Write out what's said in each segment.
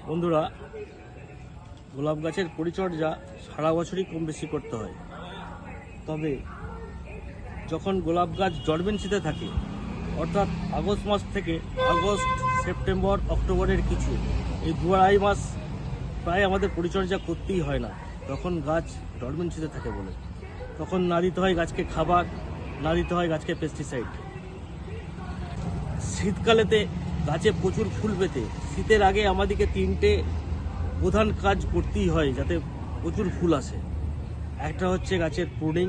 বন্ধুরা, গোলাপ গাছের পরিচর্যা সারা বছরই কম বেশি করতে হয়। তবে যখন গোলাপ গাছ ডরমেন্সিতে থাকে, অর্থাৎ আগস্ট মাস থেকে আগস্ট, সেপ্টেম্বর, অক্টোবরের কিছু এই 2-2.5 মাস প্রায় আমাদের পরিচর্যা করতেই হয় না। তখন গাছ ডরমেন্সিতে থাকে বলে তখন না দিতে হয় গাছকে খাবার, না দিতে হয় গাছকে পেস্টিসাইড। শীতকালেতে গাছে প্রচুর ফুল পেতে শীতের আগে আমাদেরকে 3টে প্রধান কাজ করতেই হয় যাতে প্রচুর ফুল আসে। একটা হচ্ছে গাছের প্রুনিং,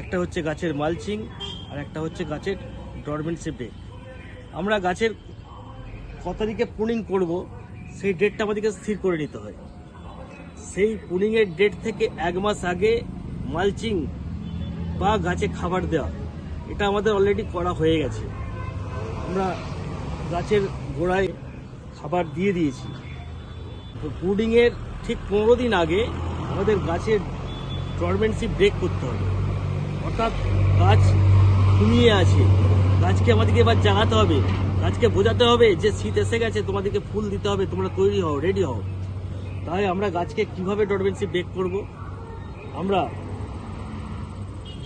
একটা হচ্ছে গাছের মালচিং, আর একটা হচ্ছে গাছের ডরমেন্সি ব্রেক। আমরা গাছের কত তারিখে প্রুনিং করব সেই ডেটটা আমাদেরকে স্থির করে নিতে হয়। সেই প্রুনিংয়ের ডেট থেকে 1 মাস আগে মালচিং বা গাছে খাবার দেওয়া, এটা আমাদের অলরেডি করা হয়ে গেছে। আমরা গাছের গোড়ায় খাবার দিয়ে দিয়েছি। তো প্রুনিংয়ের ঠিক 15 দিন আগে আমাদের গাছের ডরমেন্সি ব্রেক করতে হবে, অর্থাৎ গাছ ঘুমিয়ে আছে, গাছকে আমাদেরকে এবার জাগাতে হবে, গাছকে বোঝাতে হবে যে শীত এসে গেছে, তোমাদেরকে ফুল দিতে হবে, তোমরা তৈরি হও, রেডি হও। তাই আমরা গাছকে কিভাবে ডরমেন্সি ব্রেক করব? আমরা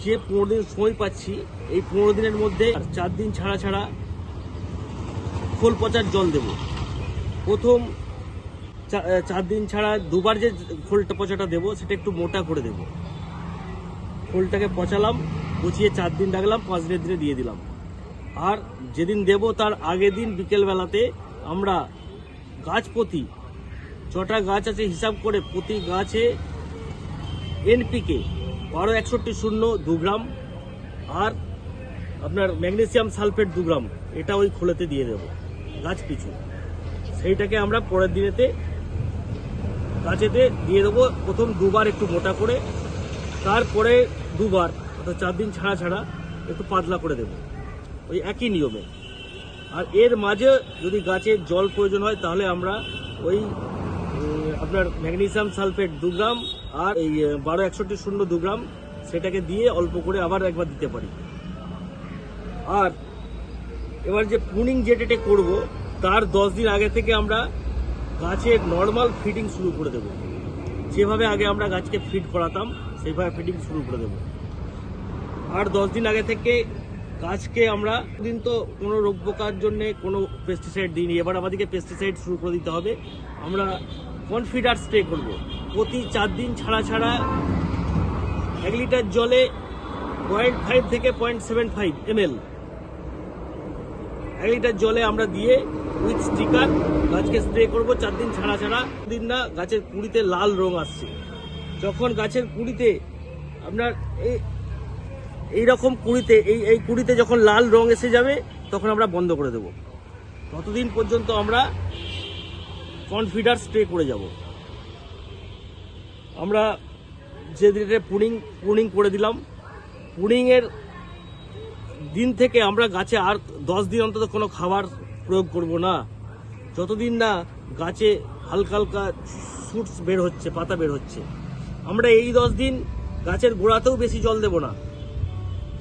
যে 15 দিন সময় পাচ্ছি, এই 15 দিনের মধ্যে 4 দিন ছাড়া ছাড়া খোল পচার জল দেব। প্রথম 4 দিন ছাড়া দুবার যে খোলটা পচাটা দেবো সেটা একটু মোটা করে দেব। খোলটাকে পচালাম, পচিয়ে 4 দিন রাখলাম, 5 দিনের দিনে দিয়ে দিলাম। আর যেদিন দেব তার আগের দিন বিকেলবেলাতে আমরা গাছ প্রতি যটা গাছ আছে হিসাব করে প্রতি গাছে NPK 12-61-0 2 গ্রাম আর আপনার ম্যাগনেসিয়াম সালফেট 2 গ্রাম, এটা ওই খোলেতে দিয়ে দেব গাছ পিছু। সেইটাকে আমরা পরের দিনেতে গাছেতে দিয়ে দেবো। প্রথম 2বার একটু মোটা করে, তারপরে 2বার অর্থাৎ 4 দিন ছাড়া ছাড়া একটু পাতলা করে দেবো, ওই একই নিয়মে। আর এর মাঝে যদি গাছের জল প্রয়োজন হয় তাহলে আমরা ওই আপনার ম্যাগনেসিয়াম সালফেট 2 গ্রাম আর এই 12-61-0 2 গ্রাম সেটাকে দিয়ে অল্প করে আবার একবার দিতে পারি। আর এবার যে প্রুনিং যে ডেটে করবো তার 10 দিন আগে থেকে আমরা গাছের নর্মাল ফিডিং শুরু করে দেব। যেভাবে আগে আমরা গাছকে ফিড করাতাম সেইভাবে ফিডিং শুরু করে দেব। আর 10 দিন আগে থেকে গাছকে আমরা দিন তো কোনো রোগ পোকার জন্য কোনো পেস্টিসাইড দিইনি, এবার আমাদেরকে পেস্টিসাইড শুরু করে দিতে হবে। আমরা কনফিডার স্প্রে করব প্রতি 4 দিন ছাড়া ছাড়া 1 লিটার জলে 0.5 থেকে 0.75 ml 1 লিটার জলে আমরা দিয়ে উইথ স্টিকার গাছকে স্প্রে করব 4 দিন ছাড়া ছাড়া। দিন না গাছের কুড়িতে লাল রং আসছে, যখন গাছের কুড়িতে আপনার এইরকম কুড়িতে এই কুড়িতে যখন লাল রং এসে যাবে তখন আমরা বন্ধ করে দেব। ততদিন পর্যন্ত আমরা কনফিডার স্প্রে করে যাব। আমরা যে দিনে প্রুনিং করে দিলাম, প্রুনিংয়ের দিন থেকে আমরা গাছে আর 10 দিন অন্তত কোনো খাবার প্রয়োগ করব না, যতদিন না গাছে হালকা হালকা শুটস বের হচ্ছে, পাতা বের হচ্ছে। আমরা এই 10 দিন গাছের গোড়াতেও বেশি জল দেব না।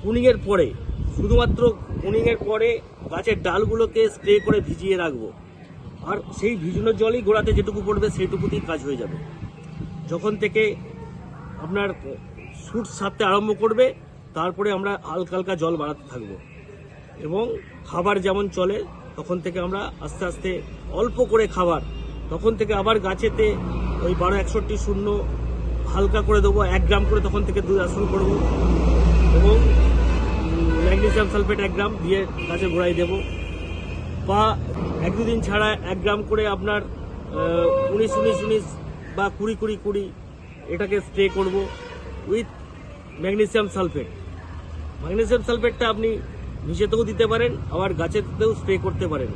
প্রুনিংয়ের পরে, শুধুমাত্র প্রুনিংয়ের পরে গাছের ডালগুলোকে স্প্রে করে ভিজিয়ে রাখবো। আর সেই ভিজানো জলই গোড়াতে যেটুকু পড়বে সেইটুকুতেই কাজ হয়ে যাবে। যখন থেকে আপনার শুট ছাড়তে আরম্ভ করবে তারপরে আমরা হালকা হালকা জল বাড়াতে থাকবো এবং খাবার যেমন চলে তখন থেকে আমরা আস্তে আস্তে অল্প করে খাবার, তখন থেকে আবার গাছেতে ওই 12-61-0 হালকা করে দেবো 1 গ্রাম করে, তখন থেকে দেওয়া শুরু করবো এবং ম্যাগনেসিয়াম সালফেট 1 গ্রাম দিয়ে গাছের গোড়ায় দেবো। বা 1-2 দিন ছাড়া 1 গ্রাম করে আপনার 19-19-19 বা 20-20-20 এটাকে স্প্রে করব উইথ ম্যাগনেসিয়াম সালফেট। ম্যাগনেসিয়াম সালফেটটা আপনি নিচেতেও দিতে পারেন, আবার গাছেতেও স্প্রে করতে পারেন।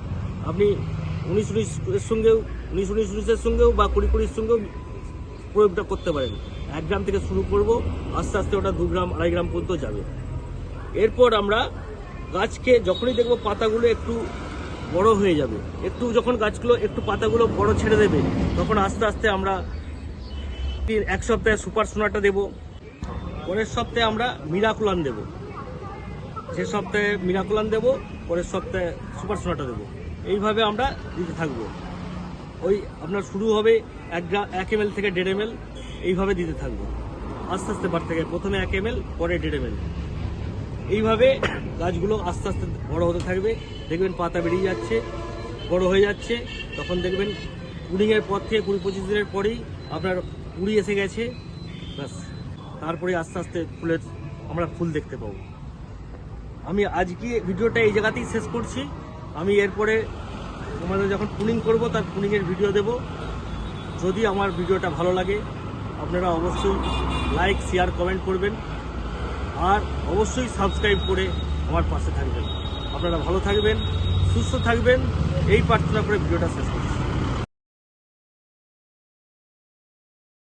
আপনি 19-19-এর সঙ্গেও 19-19-19-এর সঙ্গেও বা 20-20-এর সঙ্গেও প্রয়োগটা করতে পারেন। 1 গ্রাম থেকে শুরু করব, আস্তে আস্তে ওটা 2 গ্রাম 2.5 গ্রাম পর্যন্ত যাবে। এরপর আমরা গাছকে যখনই দেখবো পাতাগুলো একটু বড় হয়ে যাবে, একটু যখন গাছগুলো একটু পাতাগুলো বড় ছেড়ে দেবে তখন আস্তে আস্তে আমরা 1 সপ্তাহে সুপার সোনাটা দেবো, পরের সপ্তাহে আমরা মিরাকুলান দেব, যে সপ্তাহে মিরাকুলান দেব পরের সপ্তাহে সুপার সোনাটা দেবো। এইভাবে আমরা দিতে থাকবো। ওই আপনার শুরু হবে 1 ml থেকে 1.5 ml, এইভাবে দিতে থাকবো। আস্তে আস্তে বাড়তে থাকে, প্রথমে 1 ml, পরে 1.5 ml। এইভাবে গাছগুলো আস্তে আস্তে বড় হতে থাকবে। দেখবেন পাতা বেরিয়ে যাচ্ছে, বড় হয়ে যাচ্ছে। তখন দেখবেন পুডিংয়ের পর থেকে 20-25 দিনের পরেই আপনার কুড়ি এসে গেছে। ব্যাস, তারপরে আস্তে আস্তে আমরা ফুল দেখতে পাবো। আমি আজকে ভিডিওটা এই জায়গাতেই শেষ করছি। আমি এরপরে তোমাদের যখন পুডিং করব তার পুডিংয়ের ভিডিও দেব। যদি আমার ভিডিওটা ভালো লাগে আপনারা অবশ্যই লাইক, শেয়ার, কমেন্ট করবেন, আর অবশ্যই সাবস্ক্রাইব করে আমার পাশে থাকবেন। আপনারা ভালো থাকবেন, সুস্থ থাকবেন, এই প্রার্থনা করে ভিডিওটা শেষ করছি।